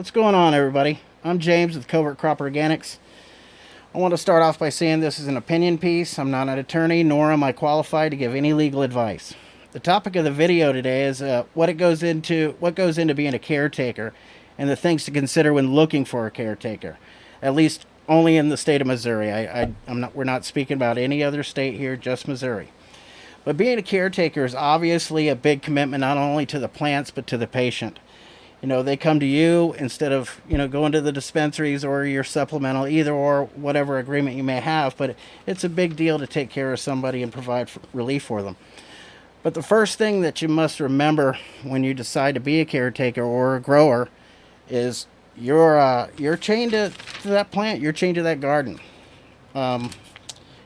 What's going on, everybody? I'm James with Covert Crop Organics. I want to start off by saying this is an opinion piece. I'm not an attorney, nor am I qualified to give any legal advice. The topic of the video today is what goes into being a caretaker, and the things to consider when looking for a caretaker. At least only in the state of Missouri. We're not speaking about any other state here, just Missouri. But being a caretaker is obviously a big commitment, not only to the plants but to the patient. They come to you instead of, going to the dispensaries or your supplemental, either or whatever agreement you may have. But it's a big deal to take care of somebody and provide relief for them. But the first thing that you must remember when you decide to be a caretaker or a grower is you're chained to that plant. You're chained to that garden.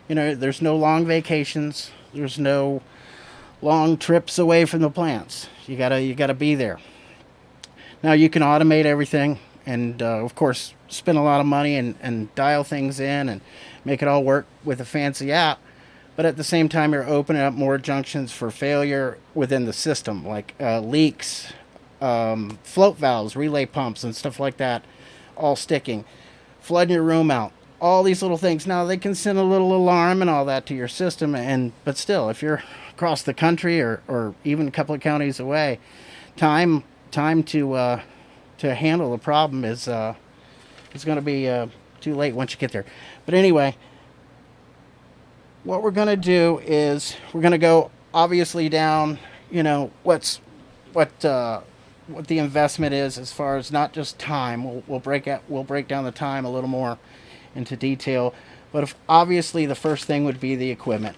There's no long vacations. There's no long trips away from the plants. You gotta be there. Now, you can automate everything and, of course, spend a lot of money and dial things in and make it all work with a fancy app. But at the same time, you're opening up more junctions for failure within the system, like leaks, float valves, relay pumps, and stuff like that, all sticking. Flooding your room out. All these little things. Now, they can send a little alarm and all that to your system, but still, if you're across the country or even a couple of counties away, time to handle the problem is going to be too late once you get there. But anyway, what we're going to do is we're going to go obviously down, what the investment is as far as not just time. We'll break down the time a little more into detail. But obviously the first thing would be the equipment.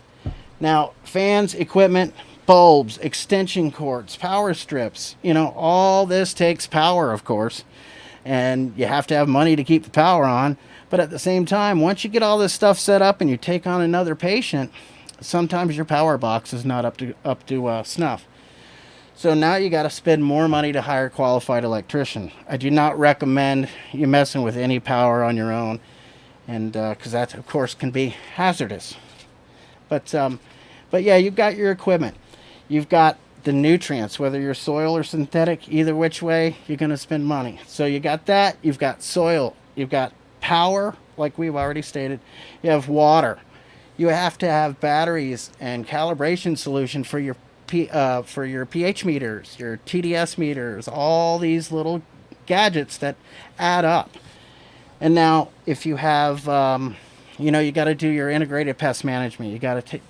Now, fans, equipment, bulbs, extension cords, power strips, all this takes power, of course, and you have to have money to keep the power on. But at the same time, once you get all this stuff set up and you take on another patient, sometimes your power box is not up to snuff. So now you got to spend more money to hire a qualified electrician. I do not recommend you messing with any power on your own, and because that, of course, can be hazardous. But yeah, you've got your equipment. You've got the nutrients, whether you're soil or synthetic, either which way, you're going to spend money. So you got that. You've got soil. You've got power, like we've already stated. You have water. You have to have batteries and calibration solution for your pH meters, your TDS meters, all these little gadgets that add up. And now, if you have you got to do your integrated pest management. You got to,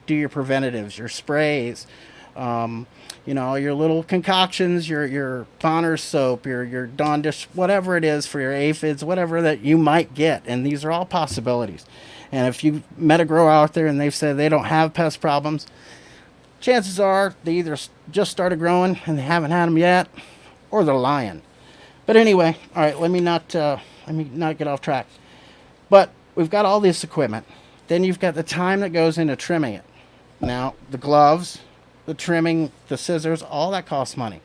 do your preventatives, your sprays, your little concoctions, your Bonner's soap, your Dawn dish, whatever it is for your aphids, whatever that you might get. And these are all possibilities. And if you met a grower out there and they've said they don't have pest problems, chances are they either just started growing and they haven't had them yet, or they're lying. But anyway, all right, let me not get off track. But we've got all this equipment. Then you've got the time that goes into trimming it. Now, the gloves, the trimming, the scissors, all that costs money.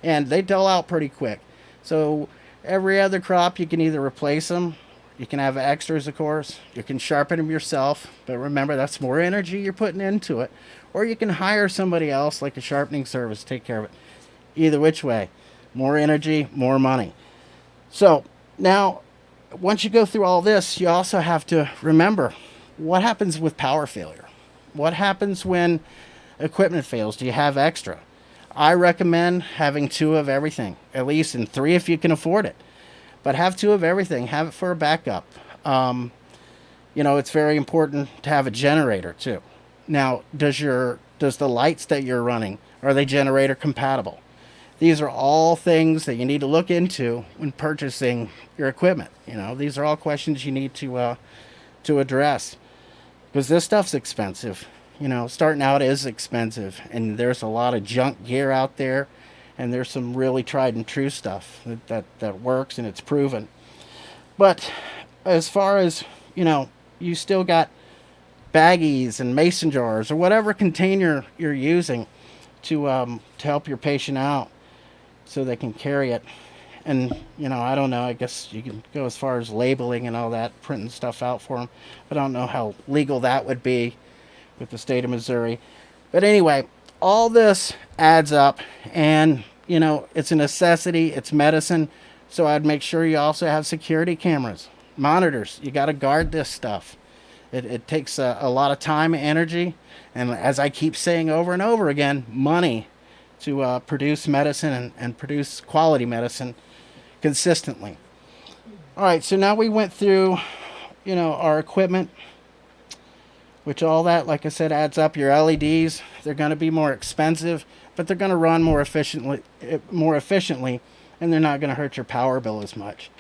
And they dull out pretty quick. So every other crop, you can either replace them. You can have extras, of course. You can sharpen them yourself. But remember, that's more energy you're putting into it. Or you can hire somebody else, like a sharpening service, to take care of it. Either which way. More energy, more money. So now, once you go through all this, you also have to remember what happens with power failure. What happens when equipment fails? Do you have extra? I recommend having 2 of everything, at least, and 3 if you can afford it. But have 2 of everything. Have it for a backup. It's very important to have a generator too. Now, does the lights that you're running, are they generator compatible? These are all things that you need to look into when purchasing your equipment. These are all questions you need to address, because this stuff's expensive. Starting out is expensive, and there's a lot of junk gear out there, and there's some really tried and true stuff that works and it's proven. But as far as, you still got baggies and mason jars or whatever container you're using to help your patient out, so they can carry it. And, I don't know, I guess you can go as far as labeling and all that, printing stuff out for them. But I don't know how legal that would be with the state of Missouri. But anyway, all this adds up, and, it's a necessity, it's medicine. So I'd make sure you also have security cameras, monitors. You got to guard this stuff. It takes a lot of time and energy, and as I keep saying over and over again, money to produce medicine and produce quality medicine consistently. All right, so now we went through, our equipment, which all that, like I said, adds up. Your LEDs, they're going to be more expensive, but they're going to run more efficiently, and they're not going to hurt your power bill as much.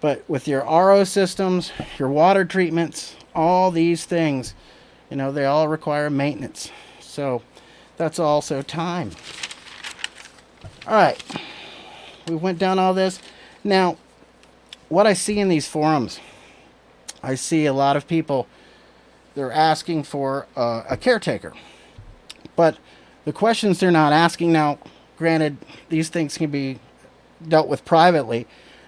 But with your RO systems, your water treatments, all these things, they all require maintenance. So that's also time. All right, we went down all this. Now, what I see in these forums, I see a lot of people, they're asking for a caretaker. But the questions they're not asking now, granted, these things can be dealt with privately,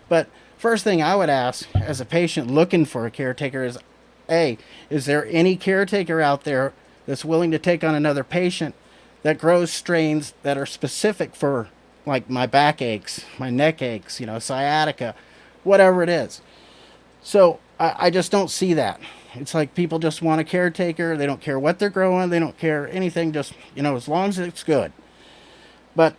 but first thing I would ask as a patient looking for a caretaker is, A, is there any caretaker out there that's willing to take on another patient that grows strains that are specific for, like, my back aches, my neck aches, sciatica, whatever it is. So I just don't see that. It's like people just want a caretaker. They don't care what they're growing. They don't care anything. Just, as long as it's good. But,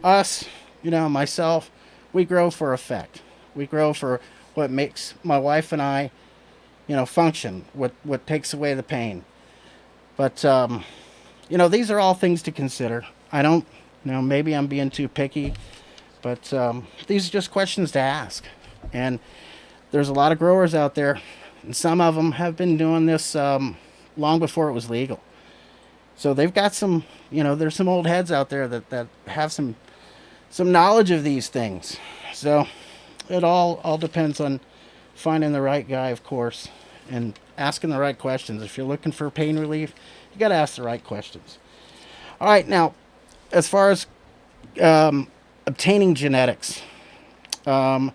us, myself, we grow for effect. We grow for what makes my wife and I, function, what takes away the pain. But, these are all things to consider. I don't, maybe I'm being too picky, but these are just questions to ask. And there's a lot of growers out there, and some of them have been doing this long before it was legal. So they've got some, there's some old heads out there that have some knowledge of these things. So it all depends on finding the right guy, of course, and asking the right questions. If you're looking for pain relief, you got to ask the right questions. All right, now, as far as obtaining genetics, again,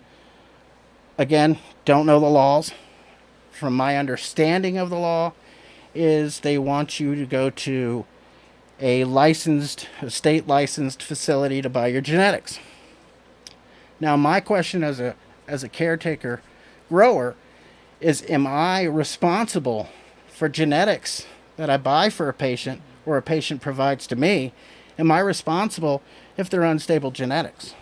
don't know the laws. From my understanding of the law, is they want you to go to a state licensed facility to buy your genetics. Now, my question as a caretaker grower is, am I responsible for genetics that I buy for a patient or a patient provides to me? Am I responsible if they're unstable genetics?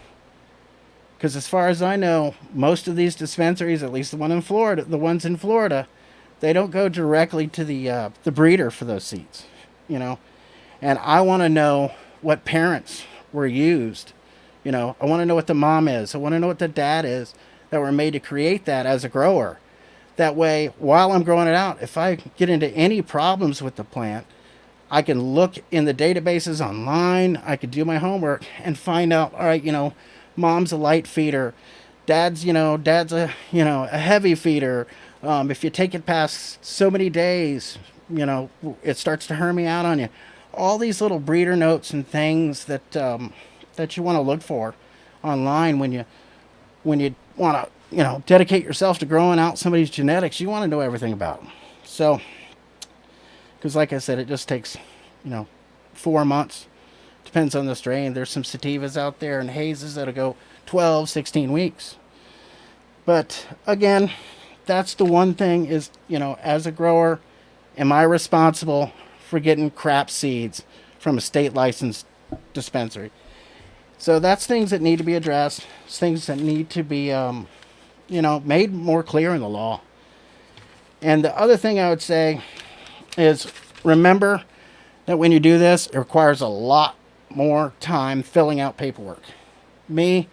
Because as far as I know, most of these dispensaries, at least the ones in Florida, they don't go directly to the breeder for those seeds, And I want to know what parents were used. I want to know what the mom is. I want to know what the dad is that were made to create that as a grower. That way, while I'm growing it out, if I get into any problems with the plant, I can look in the databases online. I could do my homework and find out, all right, mom's a light feeder, dad's a heavy feeder. If you take it past so many days, it starts to hermy out on you. All these little breeder notes and things that you want to look for online when you want to dedicate yourself to growing out somebody's genetics. You want to know everything about them. So, because like I said, it just takes 4 months. Depends on the strain. There's some sativas out there and hazes that'll go 12, 16 weeks. But again, that's the one thing is, as a grower, am I responsible for getting crap seeds from a state licensed dispensary? So that's things that need to be addressed. It's things that need to be, made more clear in the law. And the other thing I would say is, remember that when you do this, it requires a lot more time filling out paperwork. Me,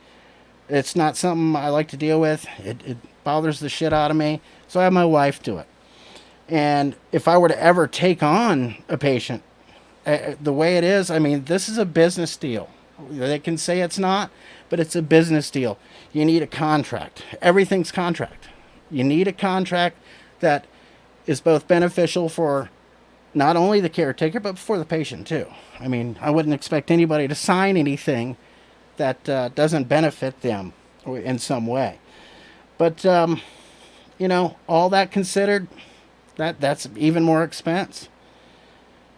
it's not something I like to deal with. It bothers the shit out of me. So I have my wife do it. And if I were to ever take on a patient, the way it is, this is a business deal. They can say it's not, but it's a business deal. You need a contract. Everything's contract. You need a contract that is both beneficial for not only the caretaker, but for the patient too. I wouldn't expect anybody to sign anything that doesn't benefit them in some way. But, all that considered, that's even more expense.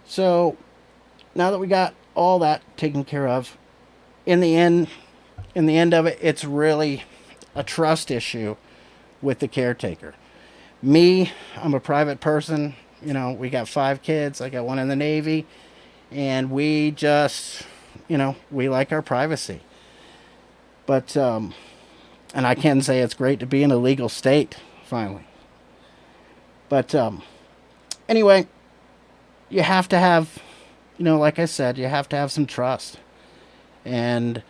So now that we got all that taken care of, in the end, in the end of it, it's really a trust issue with the caretaker. Me, I'm a private person. You know, we got 5 kids. I got one in the Navy, and we just, we like our privacy. But and I can say it's great to be in a legal state finally. But anyway, you have to have, like I said, you have to have some trust. And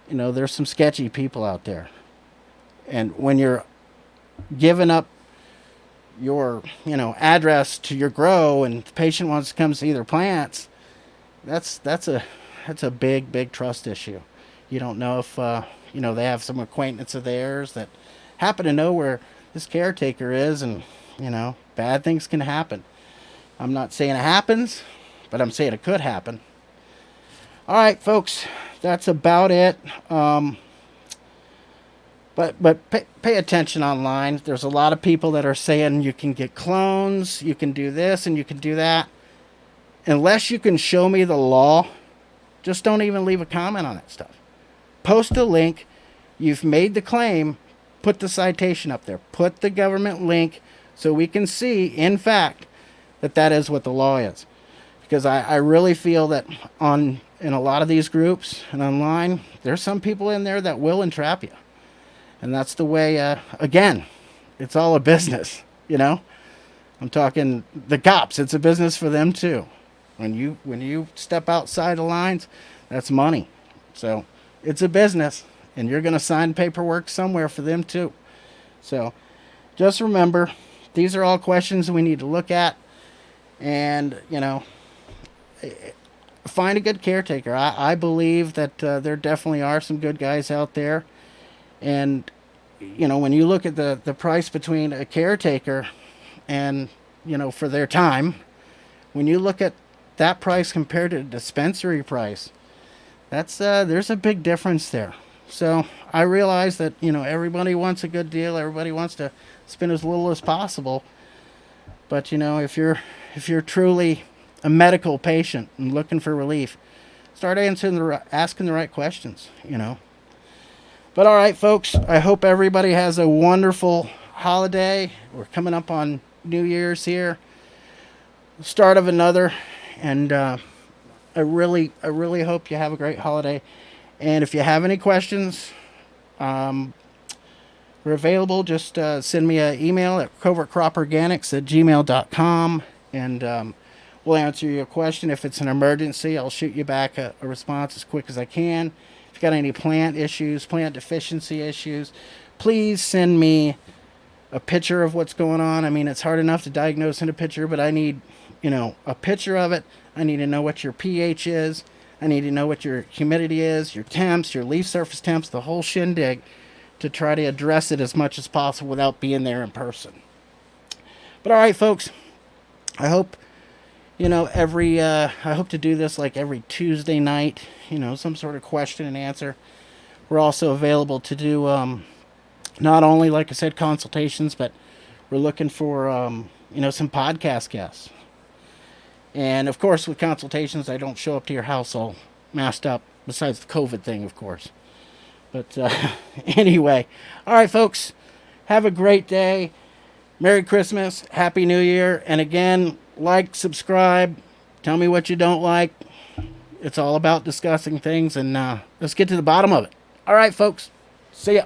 there's some sketchy people out there. And when you're giving up your, address to your grow, and the patient wants to come see their plants, that's a big trust issue. You don't know if they have some acquaintance of theirs that happen to know where this caretaker is, and bad things can happen. I'm not saying it happens, but I'm saying it could happen. All right, folks, that's about it. But pay attention online. There's a lot of people that are saying you can get clones, you can do this, and you can do that. Unless you can show me the law, just don't even leave a comment on that stuff. Post a link. You've made the claim. Put the citation up there. Put the government link so we can see, in fact, that is what the law is. Because I really feel that in a lot of these groups and online, there's some people in there that will entrap you. And that's the way, again, it's all a business, I'm talking the cops. It's a business for them too. When you step outside the lines, that's money. So it's a business, and you're going to sign paperwork somewhere for them too. So just remember, these are all questions we need to look at. And, find a good caretaker. I believe that there definitely are some good guys out there. And, when you look at the price between a caretaker and, for their time, when you look at that price compared to the dispensary price, that's there's a big difference there. So I realize that, everybody wants a good deal. Everybody wants to spend as little as possible. But, if you're truly a medical patient and looking for relief, start asking the right questions, But all right, folks, I hope everybody has a wonderful holiday. We're coming up on New Year's here, start of another, and I really hope you have a great holiday. And if you have any questions, we're available. Just send me an email at covertcroporganics@gmail.com, and we'll answer your question. If it's an emergency, I'll shoot you back a response as quick as I can. If you got any plant issues, plant deficiency issues, please send me a picture of what's going on. I mean, it's hard enough to diagnose in a picture, but I need, a picture of it. I need to know what your pH is. I need to know what your humidity is, your temps, your leaf surface temps, the whole shindig, to try to address it as much as possible without being there in person. But all right, folks, I hope, I hope to do this like every Tuesday night, some sort of question and answer. We're also available to do, not only, like I said, consultations, but we're looking for, some podcast guests. And of course, with consultations, I don't show up to your house all masked up, besides the COVID thing, of course. But anyway, all right, folks, have a great day. Merry Christmas, Happy New Year. And again, like, subscribe, tell me what you don't like. It's all about discussing things, and let's get to the bottom of it. All right, folks, see ya.